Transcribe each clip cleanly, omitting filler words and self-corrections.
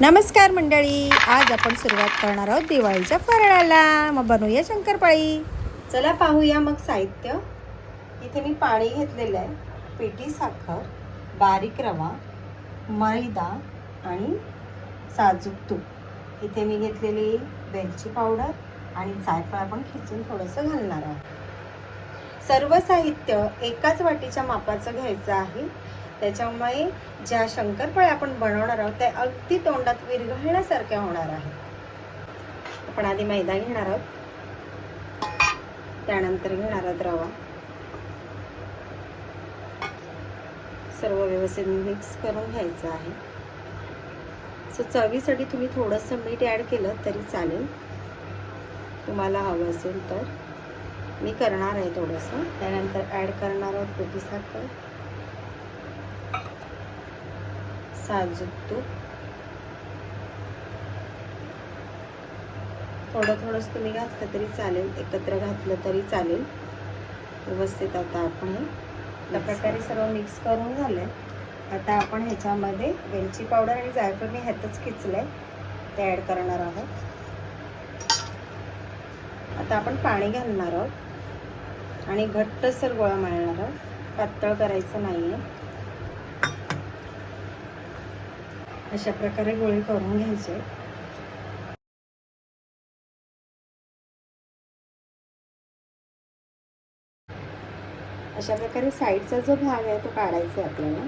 नमस्कार मंडळी, आज आपण सुरुवात करणार आहोत दिवाळीच्या फराळाला. मग बनवूया शंकरपाळी. चला पाहूया मग साहित्य. इथे मी पाणी घेतलेलं आहे, पिठी साखर, बारीक रवा, मैदा आणि साजूक तूप. इथे मी घेतलेली वेलची पावडर आणि जायफळ आपण खिचून थोडंसं घालणार आहोत. सर्व साहित्य एकाच वाटीच्या मापाचं घ्यायचं आहे. त्याच्यामुळे ज्या शंकरपाळ्या आपण बनवणार आहोत त्या अगदी तोंडात विरघळण्यासारख्या होणार आहेत. आपण आधी मैदा घेणार आहोत, त्यानंतर घेणार आहोत रवा. सर्व व्यवस्थित मिक्स करून घ्यायचं आहे. सो चवीसाठी तुम्ही थोडंसं मीठ ॲड केलं तरी चालेल, तुम्हाला हवं असेल तर. मी करणार आहे थोडंसं. त्यानंतर ॲड करणार आहोत पिठी साखर, साजूक तूप. थोडंच तुम्ही घातलं तरी चालेल, एकत्र घातलं तरी चालेल. व्यवस्थित आता आपण हे त्या प्रकारे सर्व मिक्स करून झालंय. आता आपण ह्याच्यामध्ये वेलची पावडर आणि जायफळ मी ह्यातच खिचलंय, ते ॲड करणार आहोत. आता आपण पाणी घालणार आहोत आणि घट्टसर गोळा मळणार आहोत, पातळ करायचं नाहीये. अशा प्रकारे गोळे करून घ्यायचे. अशा प्रकारे साईडचा जो भाग आहे तो काढायचा आपल्याला.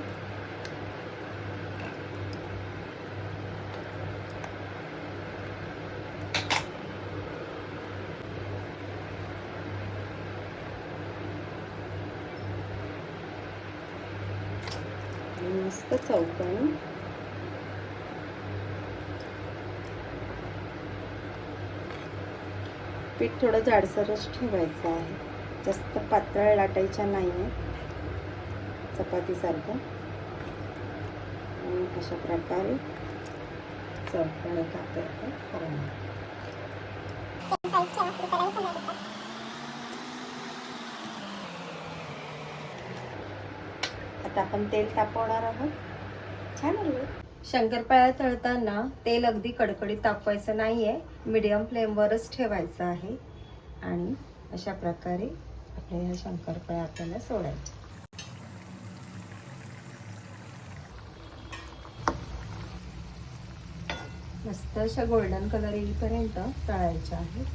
मस्त चौकोनी पीठ थोडं जाडसरच ठेवायचं आहे, जास्त पातळ लाटायच्या नाही आहे चपातीसारखं. आणि अशा प्रकारे चौकोनी कापायचं करायचं. आता आपण तेल तापवणार आहोत. छान आहे. शंकरपाळ्या तळताना तेल अगदी कडकडीत तापवायचं नाहीये, मीडियम फ्लेमवरच ठेवायचं आहे. आणि अशा प्रकारे आपल्या ह्या शंकरपाळ्या आपल्याला सोडायच्या. मस्त अशा गोल्डन कलर येईपर्यंत तळायच्या आहेत.